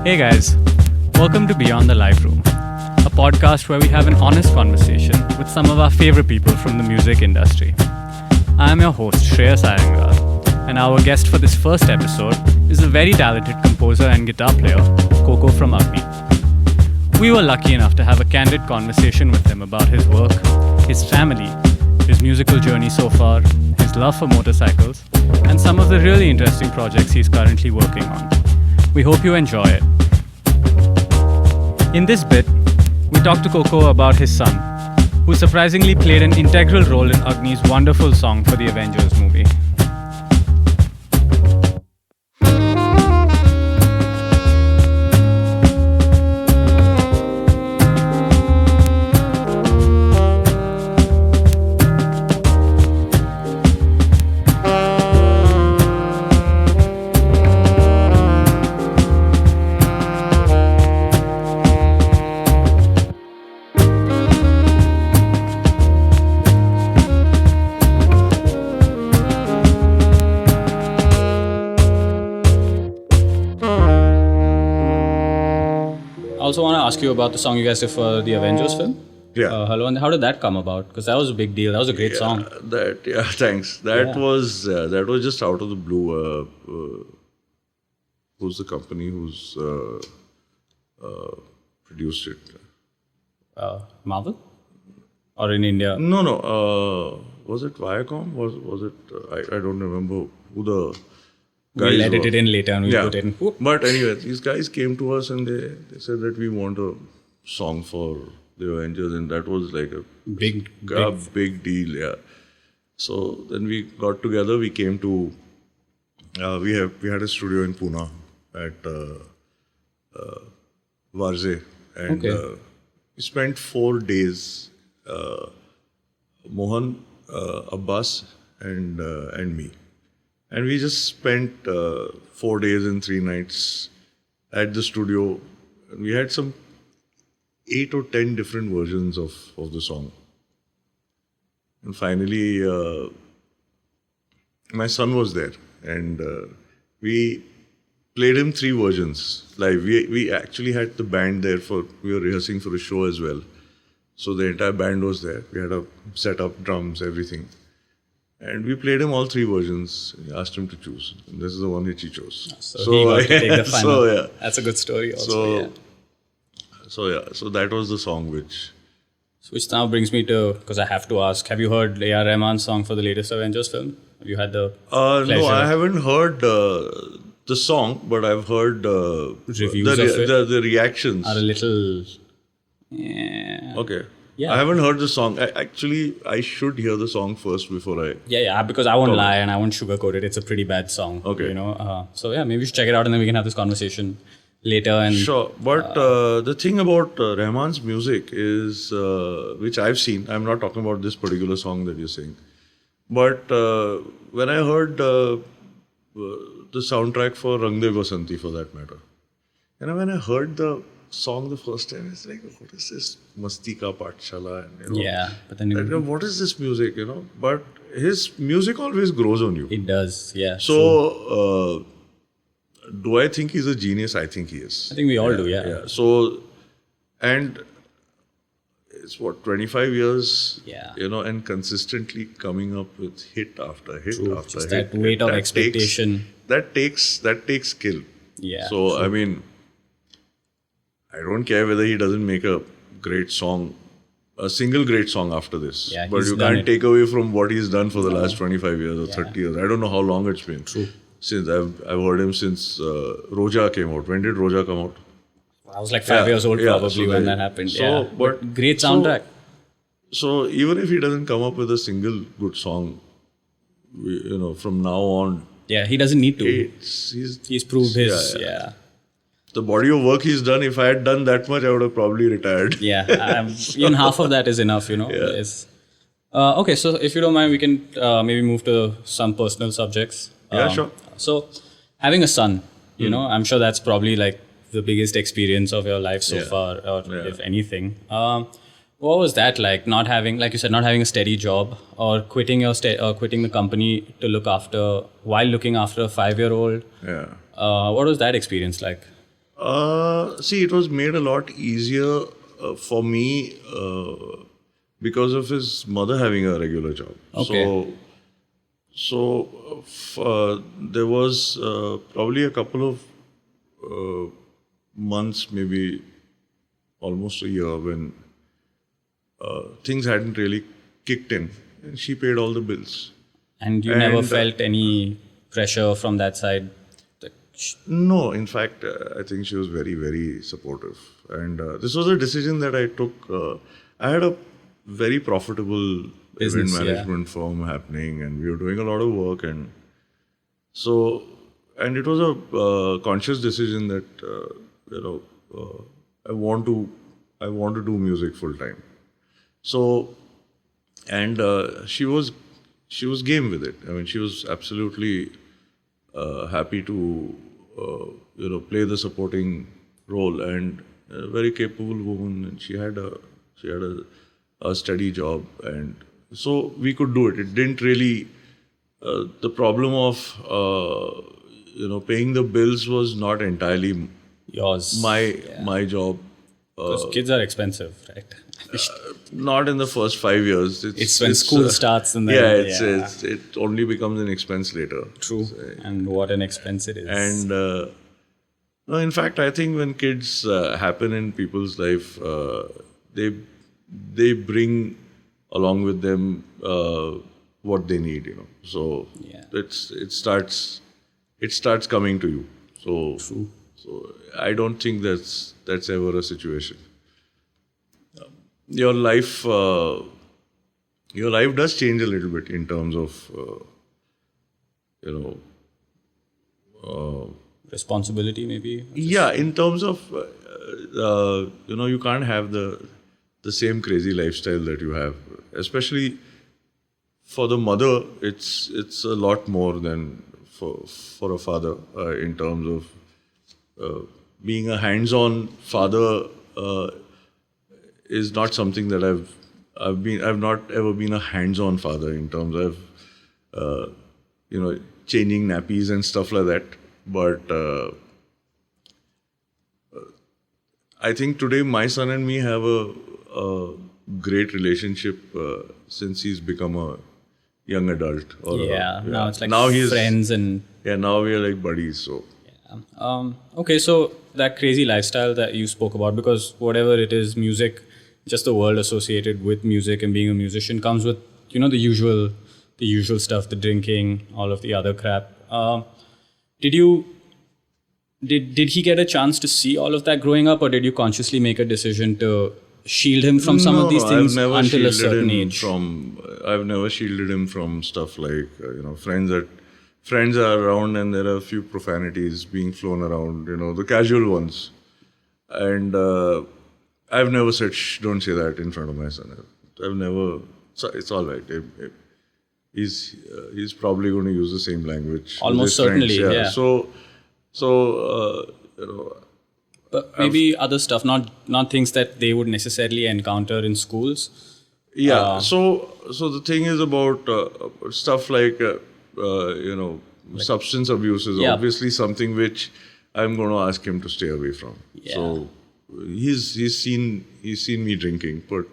Hey guys, welcome to Beyond the Live Room, a podcast where we have an honest conversation with some of our favorite people from the music industry. I am your host, Shreyas Iyengar, and our guest for this first episode is the very talented composer and guitar player, Koco from Agnee. We were lucky enough to have a candid conversation with him about his work, his family, his musical journey so far, his love for motorcycles, and some of the really interesting projects he's currently working on. We hope you enjoy it. In this bit, we talk to Koco about his son, who surprisingly played an integral role in Agnee's wonderful song for the Avengers movie. I also want to ask you about the song you guys did for the Avengers film. Yeah. Hello, and how did that come about? Because that was a big deal. That was a great song. Thanks. That was just out of the blue. Who's the company who's produced it? Marvel? Or in India? No. Was it Viacom? Was it? I don't remember who the guys We'll edit were. it in later and we'll put it in. Whoop. But anyway, these guys came to us and they said that we want a song for the Avengers, and that was like a big deal, yeah. So then we got together. We came to we had a studio in Pune at Borges, and we spent 4 days. Mohan, Abbas, and me. And we just spent 4 days and 3 nights at the studio. We had some 8 or 10 different versions of the song. And finally, my son was there. And we played him 3 versions live. We actually had the band there we were rehearsing for a show as well. So the entire band was there. We had a setup, drums, everything. And we played him all 3 versions. We asked him to choose. And this is the one which he chose. So he got to take the final. So That's a good story also. So that was the song which now brings me to, because I have to ask, have you heard Rahman's song for the latest Avengers film? Have you had the pleasure? No, I haven't heard the song, but I've heard reviews of it. The reactions Are a little... Yeah. Okay. Yeah. I haven't heard the song. I should hear the song first before I... Yeah, because I won't lie and I won't sugarcoat it. It's a pretty bad song. Okay. You know? So yeah, maybe we should check it out and then we can have this conversation later. And Sure. But the thing about Rahman's music is, which I've seen, I'm not talking about this particular song that you're saying, but when I heard the soundtrack for Rang De Basanti, for that matter, and when I heard the song the first time, it's like, what is this Masti Ka Pathshala? And, yeah, but then what is this music, But his music always grows on you. It does, yeah. So, do I think he's a genius? I think he is. I think we all do, yeah. So, and it's 25 years, and consistently coming up with hit after hit after Just hit. that weight of expectation. That takes skill. Yeah. So, true. I mean, I don't care whether he doesn't make a great song, a single great song after this. Yeah, but you can't take away from what he's done for the last 25 years or 30 years. I don't know how long it's been. True. Since I've heard him since Roja came out. When did Roja come out? I was like 5 years old probably when that happened. But great soundtrack. So even if he doesn't come up with a single good song, from now on. Yeah, he doesn't need to. He's proved his, The body of work he's done, if I had done that much, I would have probably retired. Yeah, even half of that is enough, Yeah. Okay, so if you don't mind, we can maybe move to some personal subjects. Yeah, sure. So, having a son, I'm sure that's probably like the biggest experience of your life so far, or if anything. What was that like? Not having, like you said, not having a steady job, or quitting quitting the company to look after while looking after a 5-year-old. Yeah. What was that experience like? See, it was made a lot easier for me because of his mother having a regular job. Okay. There was probably a couple of months, maybe almost a year, when things hadn't really kicked in, and she paid all the bills. And you never felt any pressure from that side? Like, No, in fact, I think she was very, very supportive. And this was a decision that I took. I had a very profitable Business, event management firm happening, and we were doing a lot of work. And so, and it was a conscious decision that, I want to do music full time. So, and she was game with it. I mean, she was absolutely happy to play the supporting role, and a very capable woman. And she had a steady job, and so we could do it. It didn't really the problem of paying the bills was not entirely yours? my job. Because kids are expensive, right? Not in the first 5 years. It's when school starts, and then it only becomes an expense later. True. And what an expense it is. And no, in fact, I think when kids happen in people's life, they bring along with them what they need. So it starts coming to you. So True. So I don't think that's ever a situation. Your life does change a little bit in terms of Responsibility, maybe? yeah, in terms of you can't have the same crazy lifestyle that you have, especially for the mother. It's a lot more than for a father in terms of being a hands-on father. Is not something that I've not ever been a hands-on father in terms of changing nappies and stuff like that. But I think today my son and me have a great relationship since he's become a young adult. Now it's like friends and now we are like buddies. So okay, so that crazy lifestyle that you spoke about, because whatever it is, music, just the world associated with music and being a musician comes with the usual stuff, the drinking, all of the other crap. Did he get a chance to see all of that growing up, or did you consciously make a decision to shield him from some of these things until a certain age? I've never shielded him from stuff like friends are around and there are a few profanities being flown around, the casual ones. And I've never said, shh, don't say that in front of my son. I've never, it's all right. He's probably going to use the same language. Almost certainly, yeah. But maybe other stuff, not things that they would necessarily encounter in schools. Yeah. So the thing is about stuff like substance abuse is obviously something which I'm going to ask him to stay away from. Yeah. So he's seen me drinking, but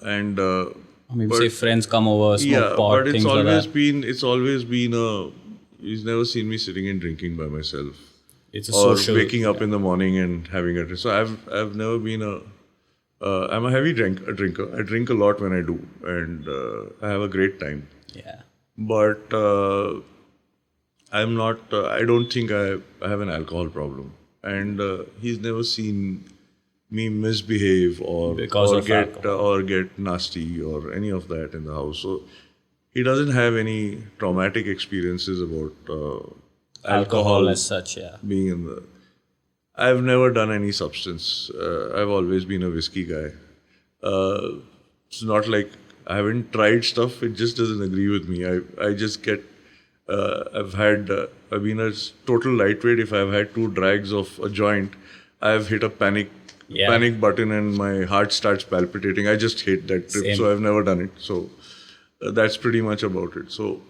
and maybe say friends come over, smoke pot, but things like that. it's always been he's never seen me sitting and drinking by myself. It's a or social, waking up in the morning and having a drink. So I've never been I'm a heavy drinker. I drink a lot when I do, and I have a great time. Yeah. But I'm not. I don't think I have an alcohol problem, and he's never seen me misbehave or get nasty or any of that in the house. So he doesn't have any traumatic experiences about alcohol as such. Yeah. Being in the. I've never done any substance. I've always been a whiskey guy. It's not like I haven't tried stuff. It just doesn't agree with me. I just get. I've been a total lightweight. If I've had 2 drags of a joint, I've hit a panic button and my heart starts palpitating. I just hate that trip. Same. So I've never done it. So that's pretty much about it. So,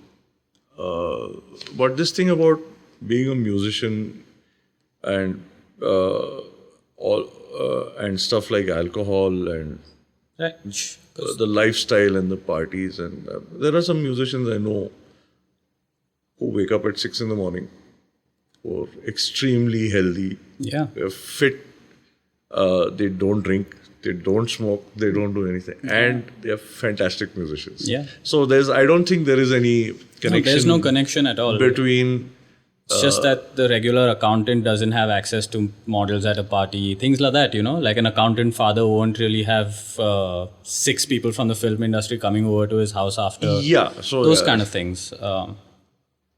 but this thing about being a musician and and stuff like alcohol and Right. the lifestyle and the parties, and there are some musicians I know who wake up at 6 in the morning, who are extremely healthy, Yeah. they're fit, they don't drink, they don't smoke, they don't do anything, and they are fantastic musicians. Yeah. So I don't think there is any connection. No, there's no connection at all. Between. It's just that the regular accountant doesn't have access to models at a party, things like that, Like an accountant father won't really have 6 people from the film industry coming over to his house after. Yeah. So Those kind of things.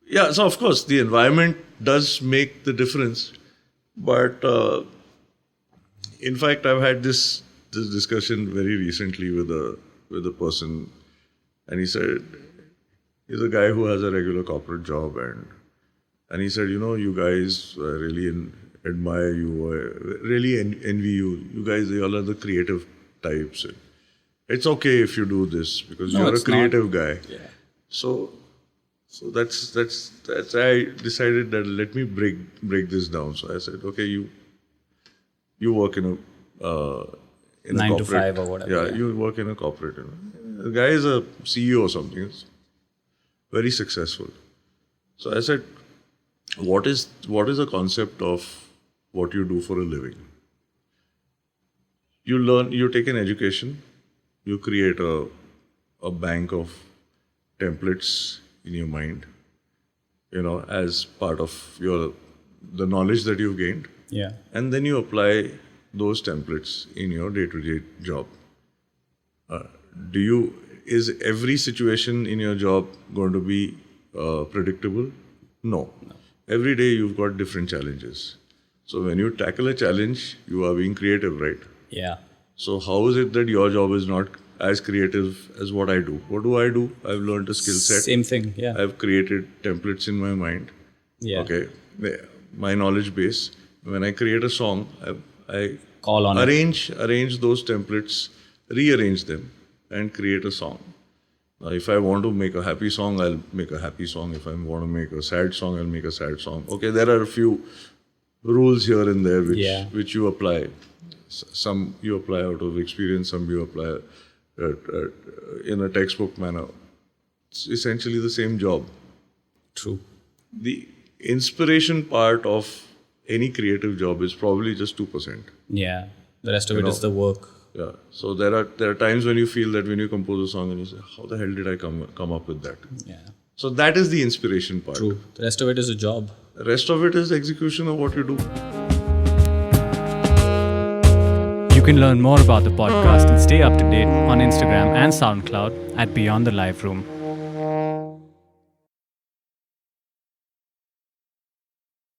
Yeah, so of course the environment does make the difference, but in fact I've had this discussion very recently with a person, and he said he's a guy who has a regular corporate job, and he said, you guys really admire you, really envy you. You guys, you all are the creative types. It's okay if you do this because you're a creative guy. Yeah. So that's I decided that let me break this down. So I said, okay, you work in a 9 corporate, to 5 or whatever. Yeah, you work in a corporate. The guy is a CEO or something. It's very successful. So I said, what is the concept of what you do for a living? You learn, you take an education, you create a bank of templates in your mind, as part of the knowledge that you've gained. Yeah. And then you apply those templates in your day-to-day job. Is every situation in your job going to be predictable? No. Every day you've got different challenges. So when you tackle a challenge, you are being creative, right? Yeah. So how is it that your job is not as creative as what I do? What do I do? I've learned a skill set. Same thing, yeah. I've created templates in my mind. Yeah. Okay. My knowledge base. When I create a song, I Call on arrange those templates, rearrange them, and create a song. Now, if I want to make a happy song, I'll make a happy song. If I want to make a sad song, I'll make a sad song. Okay, there are a few rules here and there which you apply. Some you apply out of experience, some you apply in a textbook manner. It's essentially the same job. True. The inspiration part of any creative job is probably just 2%. Yeah. The rest of it is the work. Yeah. So there are times when you feel that when you compose a song and you say, how the hell did I come up with that? Yeah. So that is the inspiration part. True. The rest of it is a job. The rest of it is execution of what you do. You can learn more about the podcast and stay up to date on Instagram and SoundCloud at Beyond the Live Room.